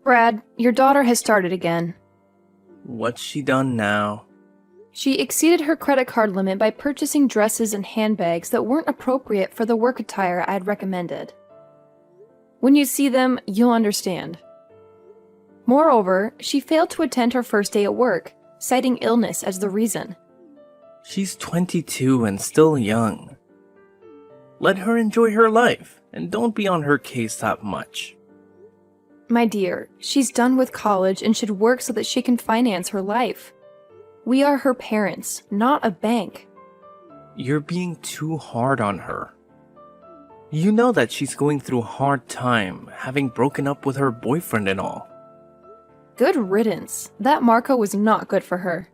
Brad, your daughter has started again. What's she done now? She exceeded her credit card limit by purchasing dresses and handbags that weren't appropriate for the work attire I'd recommended. When you see them, you'll understand. Moreover, she failed to attend her first day at work, citing illness as the reason. She's 22 and still young. Let her enjoy her life, and don't be on her case that much. My dear, she's done with college and should work so that she can finance her life. We are her parents, not a bank. You're being too hard on her. You know that she's going through a hard time, having broken up with her boyfriend and all. Good riddance. That Marco was not good for her.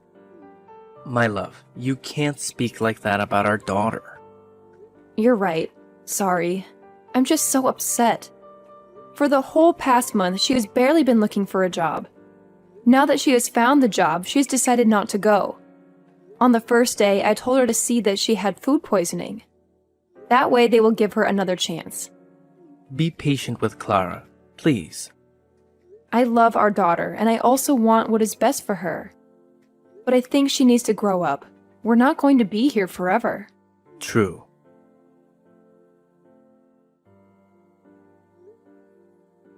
My love, you can't speak like that about our daughter. You're right. Sorry. I'm just so upset. For the whole past month, she has barely been looking for a job. Now that she has found the job, she's decided not to go. On the first day, I told her to see that she had food poisoning. That way, they will give her another chance. Be patient with Clara, please. I love our daughter, and I also want what is best for her. But I think she needs to grow up. We're not going to be here forever. True.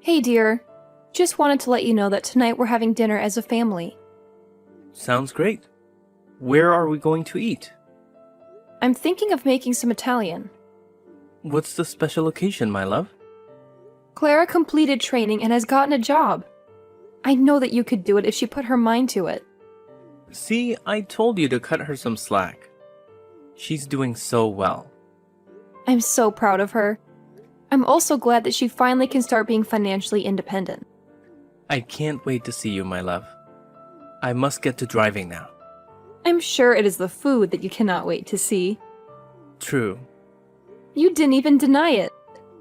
Hey dear, just wanted to let you know that tonight we're having dinner as a family. Sounds great. Where are we going to eat? I'm thinking of making some Italian. What's the special occasion, my love? Clara completed training and has gotten a job. I know that you could do it if she put her mind to it. See, I told you to cut her some slack. She's doing so well. I'm so proud of her. I'm also glad that she finally can start being financially independent. I can't wait to see you, my love. I must get to driving now. I'm sure it is the food that you cannot wait to see. True. You didn't even deny it.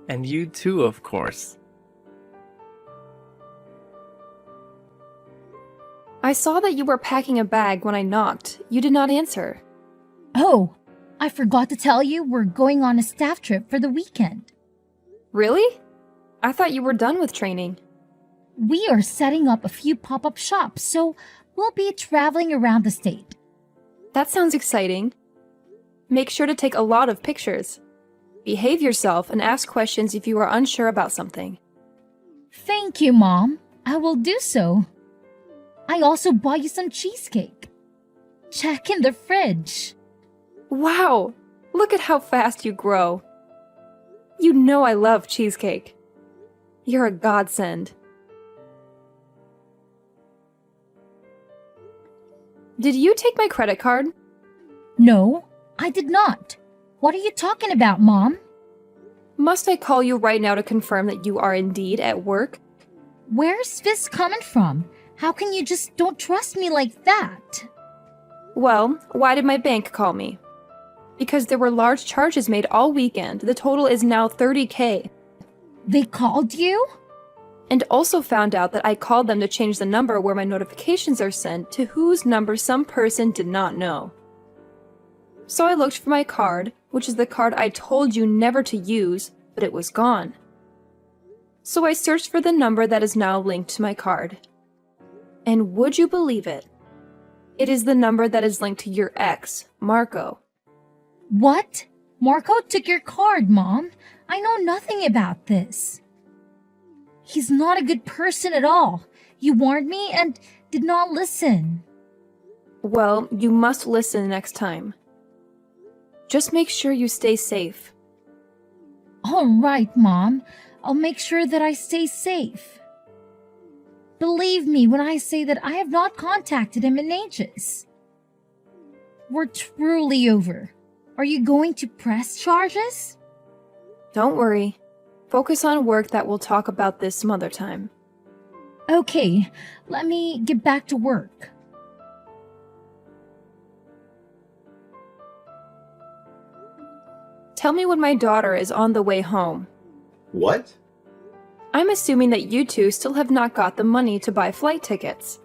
And you too, of course. I saw that you were packing a bag when I knocked. You did not answer. Oh, I forgot to tell you we're going on a staff trip for the weekend. Really? I thought you were done with training. We are setting up a few pop-up shops, so we'll be traveling around the state. That sounds exciting. Make sure to take a lot of pictures. Behave yourself and ask questions if you are unsure about something. Thank you, Mom. I will do so. I also bought you some cheesecake. Check in the fridge. Wow! Look at how fast you grow. You know I love cheesecake. You're a godsend. Did you take my credit card? No, I did not. What are you talking about, Mom? Must I call you right now to confirm that you are indeed at work? Where's this coming from? How can you just don't trust me like that? Well, why did my bank call me? Because there were large charges made all weekend. The total is now $30,000. They called you? And also found out that I called them to change the number where my notifications are sent to whose number some person did not know. So I looked for my card, which is the card I told you never to use, but it was gone. So I searched for the number that is now linked to my card. And would you believe it? It is the number that is linked to your ex, Marco. What? Marco took your card, Mom. I know nothing about this. He's not a good person at all. You warned me and did not listen. Well, you must listen next time. Just make sure you stay safe. All right, Mom. I'll make sure that I stay safe. Believe me when I say that I have not contacted him in ages. We're truly over. Are you going to press charges? Don't worry. Focus on work that we'll talk about this some other time. Okay, let me get back to work. Tell me when my daughter is on the way home. What? I'm assuming that you two still have not got the money to buy flight tickets.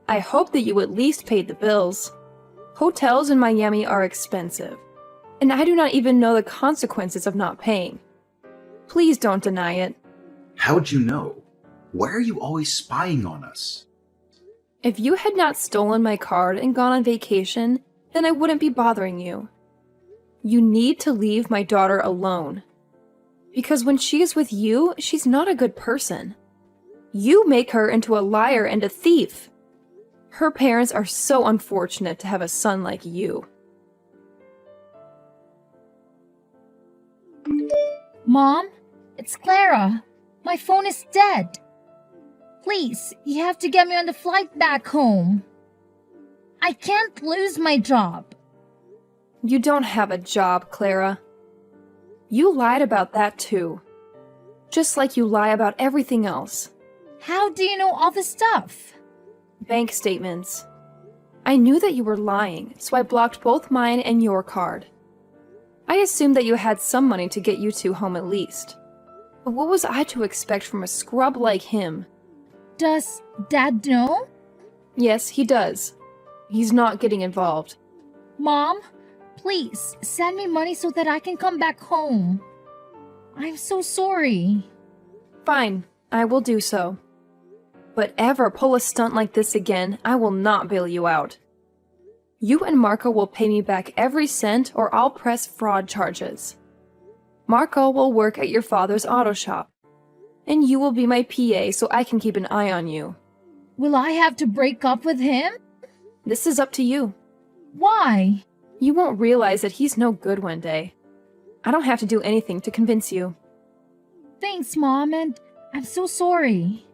I hope that you at least paid the bills. Hotels in Miami are expensive, and I do not even know the consequences of not paying. Please don't deny it. How'd you know? Why are you always spying on us? If you had not stolen my card and gone on vacation, then I wouldn't be bothering you. You need to leave my daughter alone. Because when she is with you, she's not a good person. You make her into a liar and a thief. Her parents are so unfortunate to have a son like you. Mom, it's Clara. My phone is dead. Please, you have to get me on the flight back home. I can't lose my job. You don't have a job, Clara. You lied about that too. Just like you lie about everything else. How do you know all this stuff? Bank statements. I knew that you were lying, so I blocked both mine and your card. I assumed that you had some money to get you two home at least. But what was I to expect from a scrub like him? Does Dad know? Yes, he does. He's not getting involved. Mom, please send me money so that I can come back home. I'm so sorry. Fine, I will do so. But ever pull a stunt like this again, I will not bail you out. You and Marco will pay me back every cent or I'll press fraud charges. Marco will work at your father's auto shop. And you will be my PA so I can keep an eye on you. Will I have to break up with him? This is up to you. Why? You won't realize that he's no good one day. I don't have to do anything to convince you. Thanks, Mom, and I'm so sorry.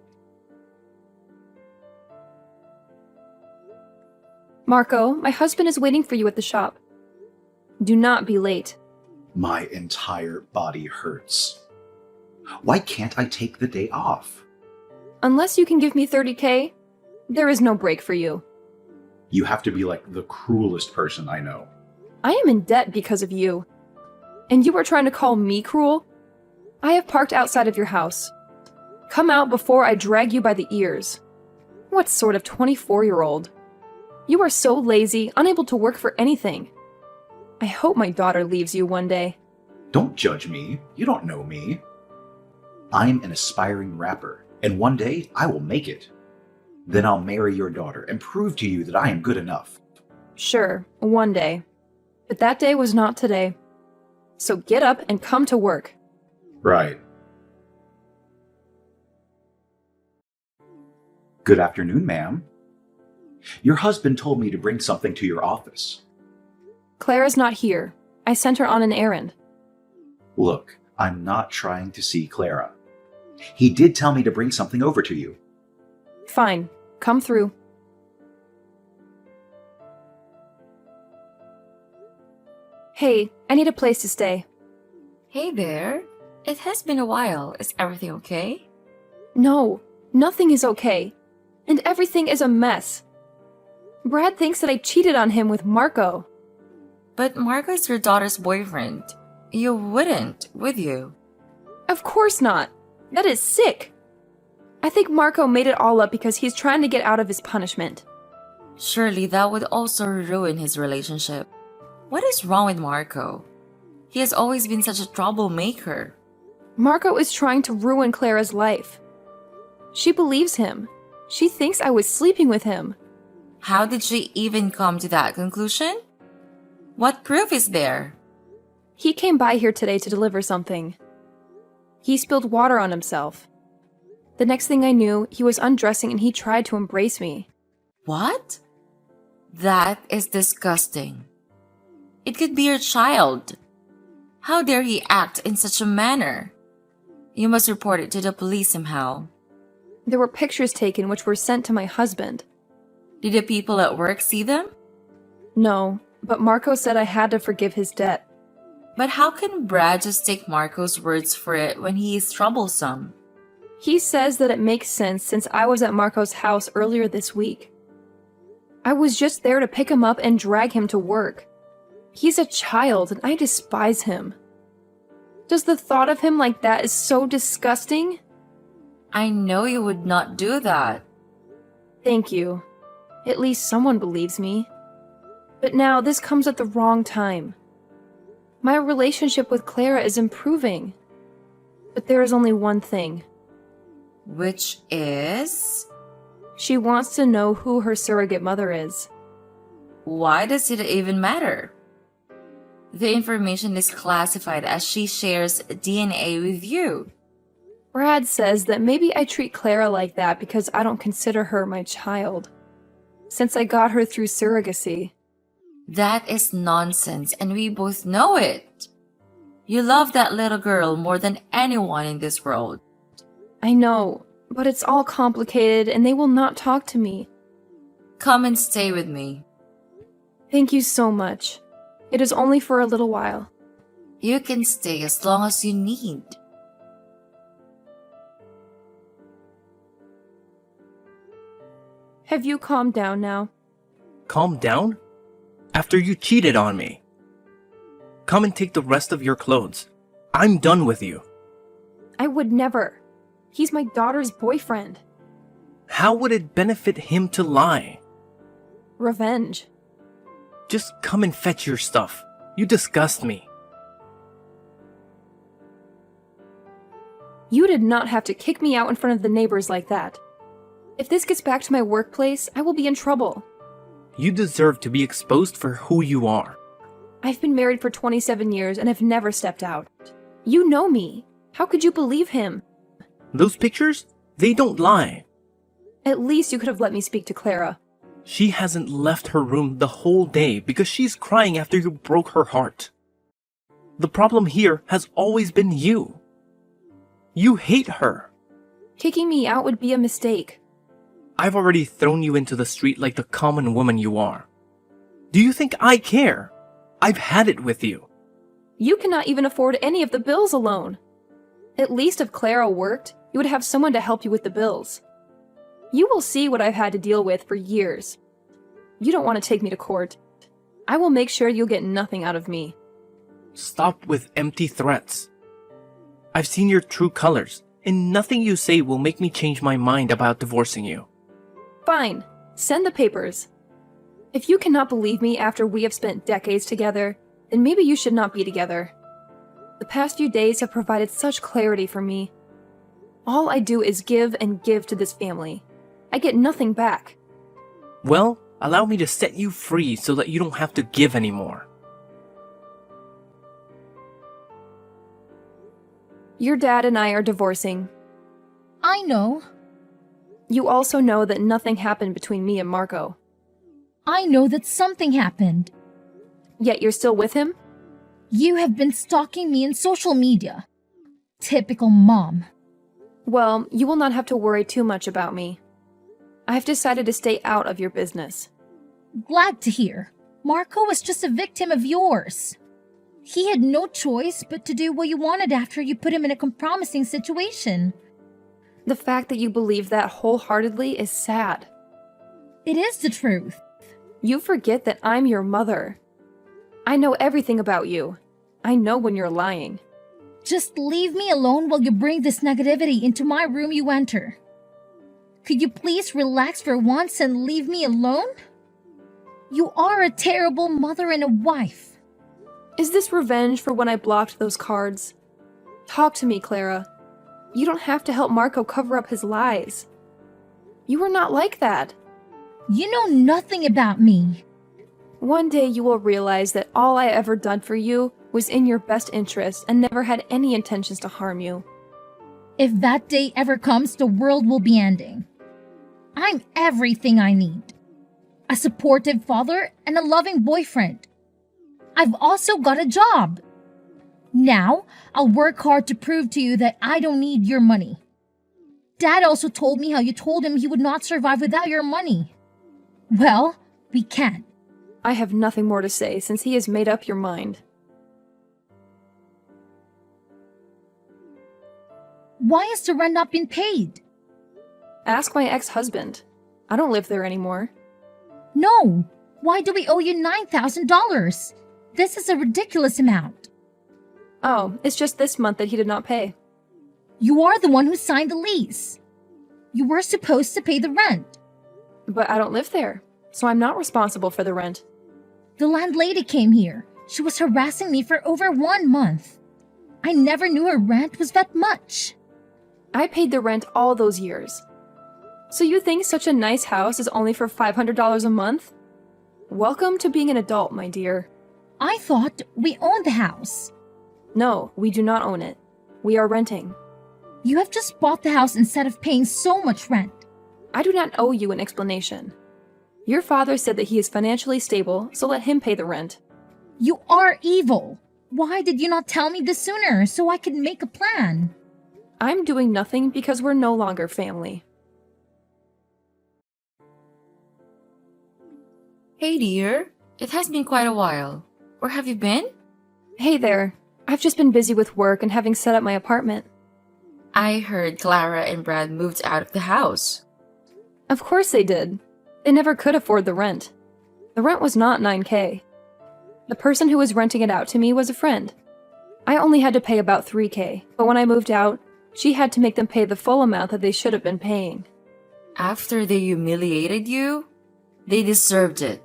Marco, my husband is waiting for you at the shop. Do not be late. My entire body hurts. Why can't I take the day off? Unless you can give me 30K, there is no break for you. You have to be like the cruelest person I know. I am in debt because of you. And you are trying to call me cruel? I have parked outside of your house. Come out before I drag you by the ears. What sort of 24-year-old? You are so lazy, unable to work for anything. I hope my daughter leaves you one day. Don't judge me. You don't know me. I'm an aspiring rapper, and one day I will make it. Then I'll marry your daughter and prove to you that I am good enough. Sure, one day. But that day was not today. So get up and come to work. Right. Good afternoon, ma'am. Your husband told me to bring something to your office. Clara's not here. I sent her on an errand. Look, I'm not trying to see Clara. He did tell me to bring something over to you. Fine, come through. Hey, I need a place to stay. Hey there. It has been a while. Is everything okay? No, nothing is okay. And everything is a mess. Brad thinks that I cheated on him with Marco. But Marco is your daughter's boyfriend. You wouldn't, would you? Of course not. That is sick. I think Marco made it all up because he's trying to get out of his punishment. Surely that would also ruin his relationship. What is wrong with Marco? He has always been such a troublemaker. Marco is trying to ruin Clara's life. She believes him. She thinks I was sleeping with him. How did she even come to that conclusion? What proof is there? He came by here today to deliver something. He spilled water on himself. The next thing I knew, he was undressing and he tried to embrace me. What? That is disgusting. It could be your child. How dare he act in such a manner? You must report it to the police somehow. There were pictures taken which were sent to my husband. Did the people at work see them? No, but Marco said I had to forgive his debt. But how can Brad just take Marco's words for it when he is troublesome? He says that it makes sense since I was at Marco's house earlier this week. I was just there to pick him up and drag him to work. He's a child and I despise him. Does the thought of him like that is so disgusting? I know you would not do that. Thank you. At least someone believes me. But now this comes at the wrong time. My relationship with Clara is improving. But there is only one thing. Which is? She wants to know who her surrogate mother is. Why does it even matter? The information is classified as she shares DNA with you. Brad says that maybe I treat Clara like that because I don't consider her my child. Since I got her through surrogacy. That is nonsense, and we both know it. You love that little girl more than anyone in this world. I know, but it's all complicated and they will not talk to me. Come and stay with me. Thank you so much. It is only for a little while. You can stay as long as you need. Have you calmed down now? Calm down? After you cheated on me. Come and take the rest of your clothes. I'm done with you. I would never. He's my daughter's boyfriend. How would it benefit him to lie? Revenge. Just come and fetch your stuff. You disgust me. You did not have to kick me out in front of the neighbors like that. If this gets back to my workplace, I will be in trouble. You deserve to be exposed for who you are. I've been married for 27 years and have never stepped out. You know me. How could you believe him? Those pictures? They don't lie. At least you could have let me speak to Clara. She hasn't left her room the whole day because she's crying after you broke her heart. The problem here has always been you. You hate her. Kicking me out would be a mistake. I've already thrown you into the street like the common woman you are. Do you think I care? I've had it with you. You cannot even afford any of the bills alone. At least if Clara worked, you would have someone to help you with the bills. You will see what I've had to deal with for years. You don't want to take me to court. I will make sure you'll get nothing out of me. Stop with empty threats. I've seen your true colors, and nothing you say will make me change my mind about divorcing you. Fine, send the papers. If you cannot believe me after we have spent decades together, then maybe you should not be together. The past few days have provided such clarity for me. All I do is give and give to this family. I get nothing back. Well, allow me to set you free so that you don't have to give anymore. Your dad and I are divorcing. I know. You also know that nothing happened between me and Marco. I know that something happened. Yet you're still with him? You have been stalking me in social media. Typical mom. Well, you will not have to worry too much about me. I've decided to stay out of your business. Glad to hear. Marco was just a victim of yours. He had no choice but to do what you wanted after you put him in a compromising situation. The fact that you believe that wholeheartedly is sad. It is the truth. You forget that I'm your mother. I know everything about you. I know when you're lying. Just leave me alone while you bring this negativity into my room you enter. Could you please relax for once and leave me alone? You are a terrible mother and a wife. Is this revenge for when I blocked those cards? Talk to me, Clara. You don't have to help Marco cover up his lies. You were not like that. You know nothing about me. One day you will realize that all I ever done for you was in your best interest and never had any intentions to harm you. If that day ever comes, the world will be ending. I'm everything I need. A supportive father and a loving boyfriend. I've also got a job. Now, I'll work hard to prove to you that I don't need your money. Dad also told me how you told him he would not survive without your money. Well, we can. I have nothing more to say since he has made up your mind. Why has the rent not been paid? Ask my ex-husband. I don't live there anymore. No. Why do we owe you $9,000? This is a ridiculous amount. Oh, it's just this month that he did not pay. You are the one who signed the lease. You were supposed to pay the rent. But I don't live there, so I'm not responsible for the rent. The landlady came here. She was harassing me for over 1 month. I never knew her rent was that much. I paid the rent all those years. So you think such a nice house is only for $500 a month? Welcome to being an adult, my dear. I thought we owned the house. No, we do not own it. We are renting. You have just bought the house instead of paying so much rent. I do not owe you an explanation. Your father said that he is financially stable, so let him pay the rent. You are evil. Why did you not tell me this sooner so I could make a plan? I'm doing nothing because we're no longer family. Hey dear, it has been quite a while. Where have you been? Hey there. I've just been busy with work and having set up my apartment. I heard Clara and Brad moved out of the house. Of course they did. They never could afford the rent. The rent was not $9K. The person who was renting it out to me was a friend. I only had to pay about $3K, but when I moved out, she had to make them pay the full amount that they should have been paying. After they humiliated you, they deserved it.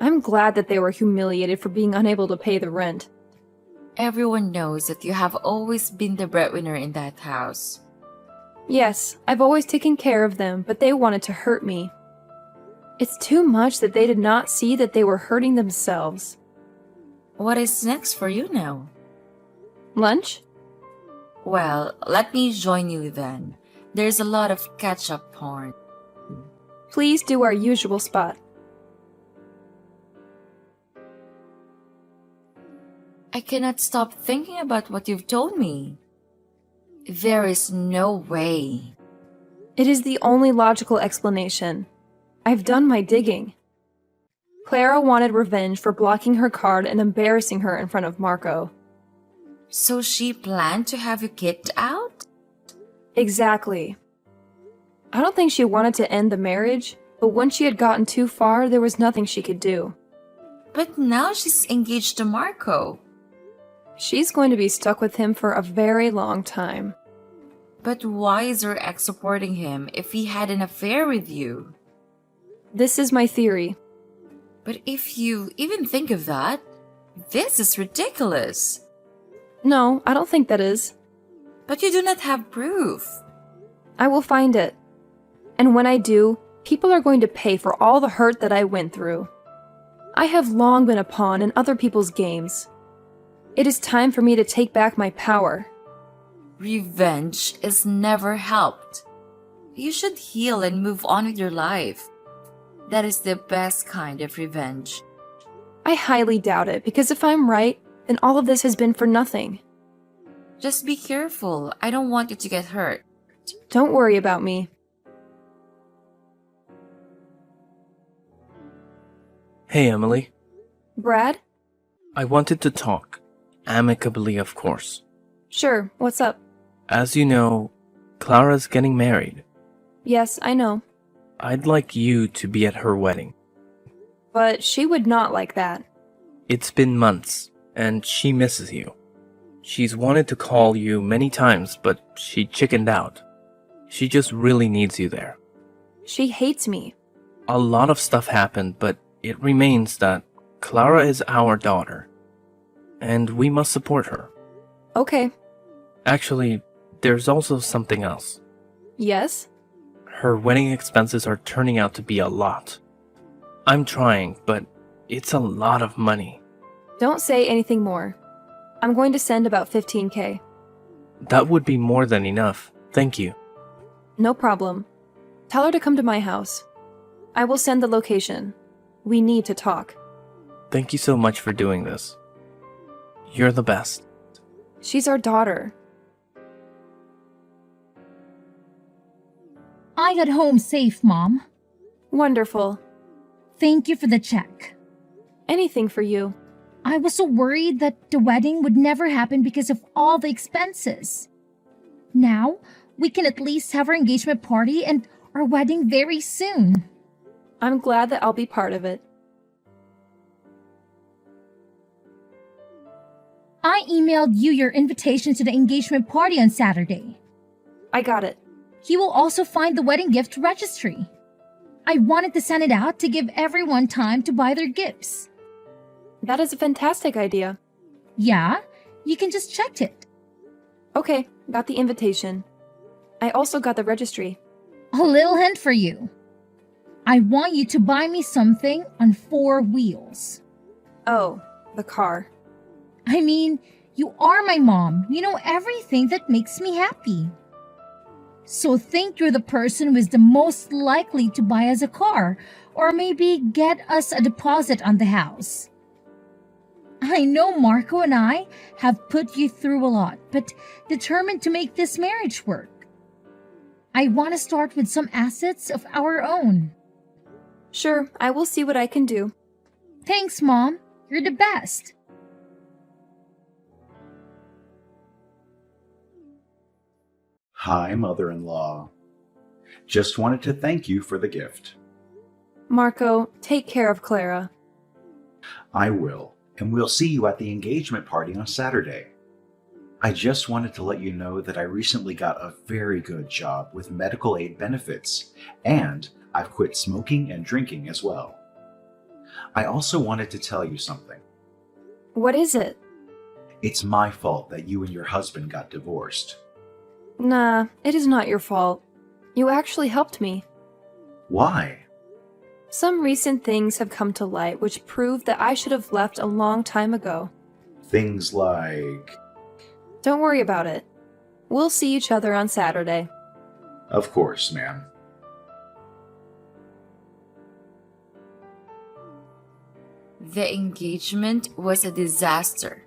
I'm glad that they were humiliated for being unable to pay the rent. Everyone knows that you have always been the breadwinner in that house. Yes, I've always taken care of them, but they wanted to hurt me. It's too much that they did not see that they were hurting themselves. What is next for you now? Lunch? Well, let me join you then. There's a lot of catch-up porn. Please do our usual spot. I cannot stop thinking about what you've told me. There is no way. It is the only logical explanation. I've done my digging. Clara wanted revenge for blocking her card and embarrassing her in front of Marco. So she planned to have you kicked out? Exactly. I don't think she wanted to end the marriage, but once she had gotten too far, there was nothing she could do. But now she's engaged to Marco. She's going to be stuck with him for a very long time. But why is her ex supporting him if he had an affair with you? This is my theory. But if you even think of that, this is ridiculous. No, I don't think that is. But you do not have proof. I will find it. And when I do, people are going to pay for all the hurt that I went through. I have long been a pawn in other people's games. It is time for me to take back my power. Revenge is never helped. You should heal and move on with your life. That is the best kind of revenge. I highly doubt it, because if I'm right, then all of this has been for nothing. Just be careful. I don't want you to get hurt. Don't worry about me. Hey, Emily. Brad? I wanted to talk. Amicably, of course. Sure, what's up? As you know, Clara's getting married. Yes, I know. I'd like you to be at her wedding. But she would not like that. It's been months, and she misses you. She's wanted to call you many times, but she chickened out. She just really needs you there. She hates me. A lot of stuff happened, but it remains that Clara is our daughter, and we must support her. Okay. Actually, there's also something else. Yes? Her wedding expenses are turning out to be a lot. I'm trying, but it's a lot of money. Don't say anything more. I'm going to send about $15K. That would be more than enough. Thank you. No problem. Tell her to come to my house. I will send the location. We need to talk. Thank you so much for doing this. You're the best. She's our daughter. I got home safe, Mom. Wonderful. Thank you for the check. Anything for you. I was so worried that the wedding would never happen because of all the expenses. Now, we can at least have our engagement party and our wedding very soon. I'm glad that I'll be part of it. I emailed you your invitation to the engagement party on Saturday. I got it. You will also find the wedding gift registry. I wanted to send it out to give everyone time to buy their gifts. That is a fantastic idea. Yeah, you can just check it. Okay, got the invitation. I also got the registry. A little hint for you. I want you to buy me something on 4 wheels. Oh, the car. I mean, you are my mom. You know everything that makes me happy. So think you're the person who is the most likely to buy us a car, or maybe get us a deposit on the house. I know Marco and I have put you through a lot, but determined to make this marriage work. I want to start with some assets of our own. Sure, I will see what I can do. Thanks, Mom. You're the best. Hi, mother-in-law. Just wanted to thank you for the gift. Marco, take care of Clara. I will, and we'll see you at the engagement party on Saturday. I just wanted to let you know that I recently got a very good job with medical aid benefits, and I've quit smoking and drinking as well. I also wanted to tell you something. What is it? It's my fault that you and your husband got divorced. Nah, it is not your fault. You actually helped me. Why? Some recent things have come to light which prove that I should have left a long time ago. Things like... Don't worry about it. We'll see each other on Saturday. Of course, ma'am. The engagement was a disaster.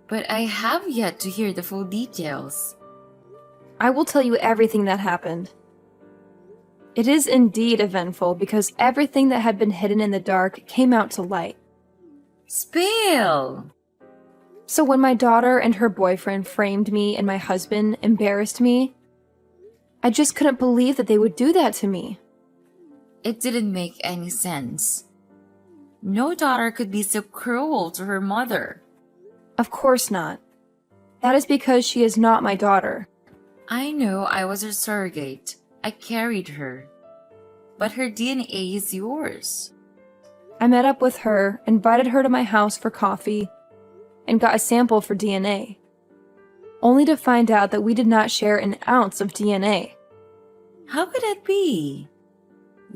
But I have yet to hear the full details. I will tell you everything that happened. It is indeed eventful because everything that had been hidden in the dark came out to light. Spill! So when my daughter and her boyfriend framed me and my husband embarrassed me, I just couldn't believe that they would do that to me. It didn't make any sense. No daughter could be so cruel to her mother. Of course not. That is because she is not my daughter. I know I was her surrogate. I carried her. But her DNA is yours. I met up with her, invited her to my house for coffee, and got a sample for DNA, only to find out that we did not share an ounce of DNA. How could that be?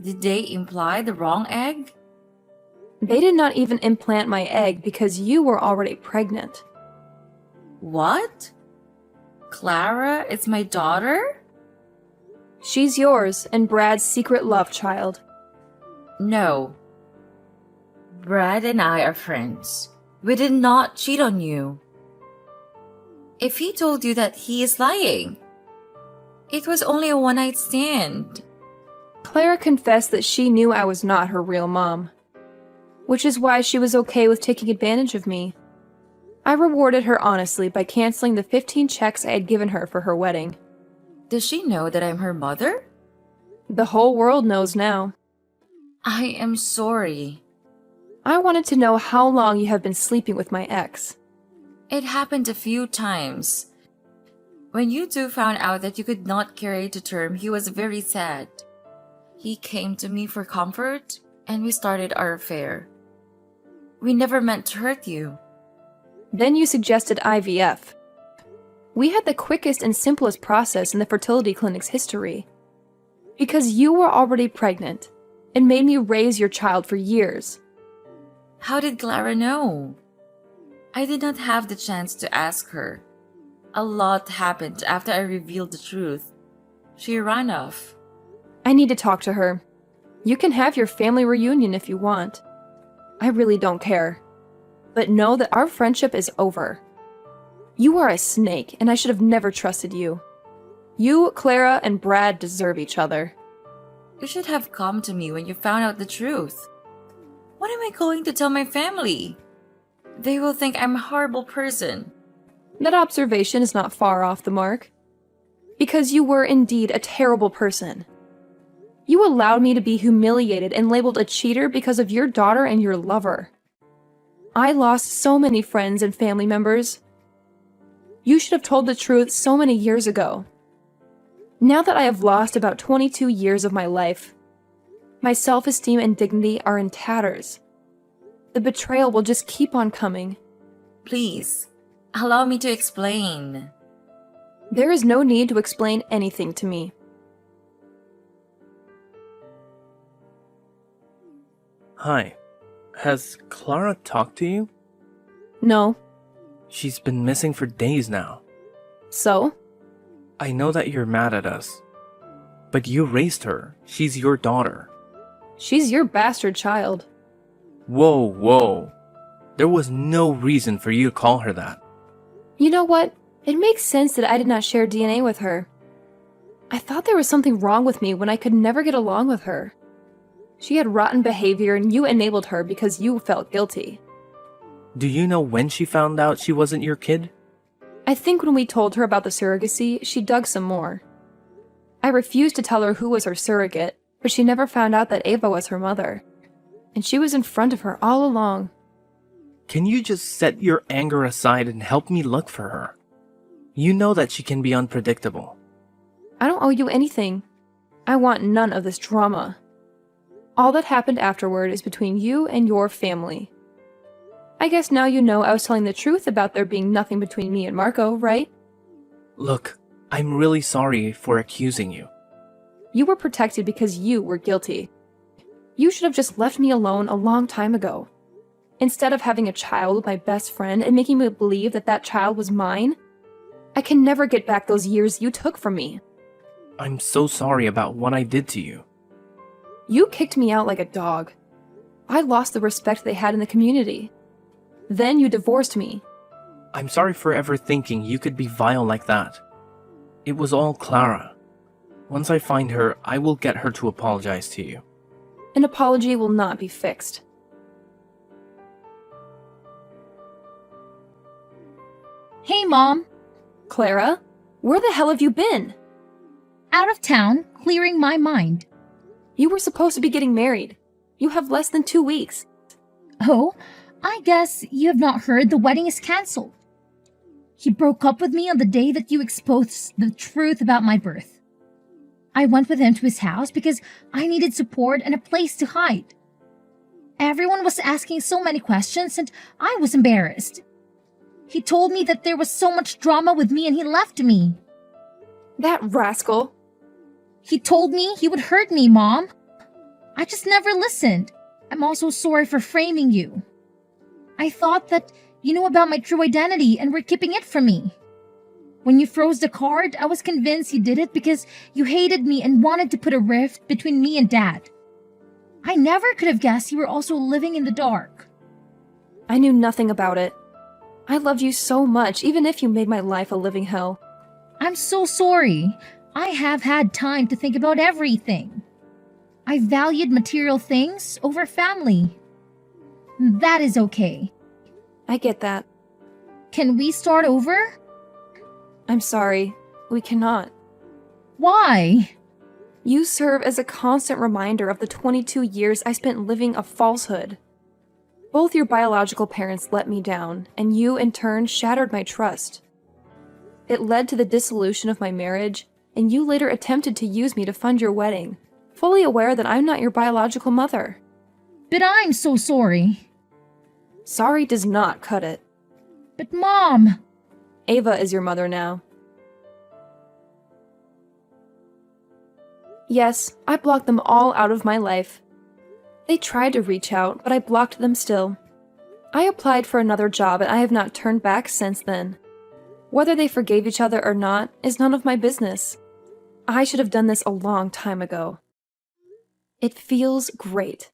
Did they imply the wrong egg? They did not even implant my egg because you were already pregnant. What? Clara is my daughter? She's yours and Brad's secret love child. No. Brad and I are friends. We did not cheat on you. If he told you that, he is lying. It was only a one-night stand. Clara confessed that she knew I was not her real mom, which is why she was okay with taking advantage of me. I rewarded her honestly by canceling the 15 checks I had given her for her wedding. Does she know that I'm her mother? The whole world knows now. I am sorry. I wanted to know how long you have been sleeping with my ex. It happened a few times. When you two found out that you could not carry to term, he was very sad. He came to me for comfort, and we started our affair. We never meant to hurt you. Then you suggested IVF. We had the quickest and simplest process in the fertility clinic's history. Because you were already pregnant, it made me raise your child for years. How did Clara know? I did not have the chance to ask her. A lot happened after I revealed the truth. She ran off. I need to talk to her. You can have your family reunion if you want. I really don't care. But know that our friendship is over. You are a snake, and I should have never trusted you. You, Clara, and Brad deserve each other. You should have come to me when you found out the truth. What am I going to tell my family? They will think I'm a horrible person. That observation is not far off the mark. Because you were indeed a terrible person. You allowed me to be humiliated and labeled a cheater because of your daughter and your lover. I lost so many friends and family members. You should have told the truth so many years ago. Now that I have lost about 22 years of my life, my self-esteem and dignity are in tatters. The betrayal will just keep on coming. Please, allow me to explain. There is no need to explain anything to me. Hi. Has Clara talked to you? No. She's been missing for days now. So? I know that you're mad at us. But you raised her. She's your daughter. She's your bastard child. Whoa. There was no reason for you to call her that. You know what? It makes sense that I did not share DNA with her. I thought there was something wrong with me when I could never get along with her. She had rotten behavior and you enabled her because you felt guilty. Do you know when she found out she wasn't your kid? I think when we told her about the surrogacy, she dug some more. I refused to tell her who was her surrogate, but she never found out that Ava was her mother. And she was in front of her all along. Can you just set your anger aside and help me look for her? You know that she can be unpredictable. I don't owe you anything. I want none of this drama. All that happened afterward is between you and your family. I guess now you know I was telling the truth about there being nothing between me and Marco, right? Look, I'm really sorry for accusing you. You were protected because you were guilty. You should have just left me alone a long time ago. Instead of having a child with my best friend and making me believe that that child was mine, I can never get back those years you took from me. I'm so sorry about what I did to you. You kicked me out like a dog. I lost the respect they had in the community. Then you divorced me. I'm sorry for ever thinking you could be vile like that. It was all Clara. Once I find her, I will get her to apologize to you. An apology will not be fixed. Hey, Mom. Clara, where the hell have you been? Out of town, clearing my mind. You were supposed to be getting married. You have less than 2 weeks. Oh, I guess you have not heard the wedding is cancelled. He broke up with me on the day that you exposed the truth about my birth. I went with him to his house because I needed support and a place to hide. Everyone was asking so many questions and I was embarrassed. He told me that there was so much drama with me and he left me. That rascal. He told me he would hurt me, Mom. I just never listened. I'm also sorry for framing you. I thought that you knew about my true identity and were keeping it from me. When you froze the card, I was convinced you did it because you hated me and wanted to put a rift between me and Dad. I never could have guessed you were also living in the dark. I knew nothing about it. I loved you so much, even if you made my life a living hell. I'm so sorry. I have had time to think about everything. I valued material things over family. That is okay. I get that. Can we start over? I'm sorry. We cannot. Why? You serve as a constant reminder of the 22 years I spent living a falsehood. Both your biological parents let me down, and you, in turn, shattered my trust. It led to the dissolution of my marriage, and you later attempted to use me to fund your wedding, fully aware that I'm not your biological mother. But I'm so sorry. Sorry does not cut it. But Mom! Ava is your mother now. Yes, I blocked them all out of my life. They tried to reach out, but I blocked them still. I applied for another job and I have not turned back since then. Whether they forgave each other or not is none of my business. I should have done this a long time ago. It feels great.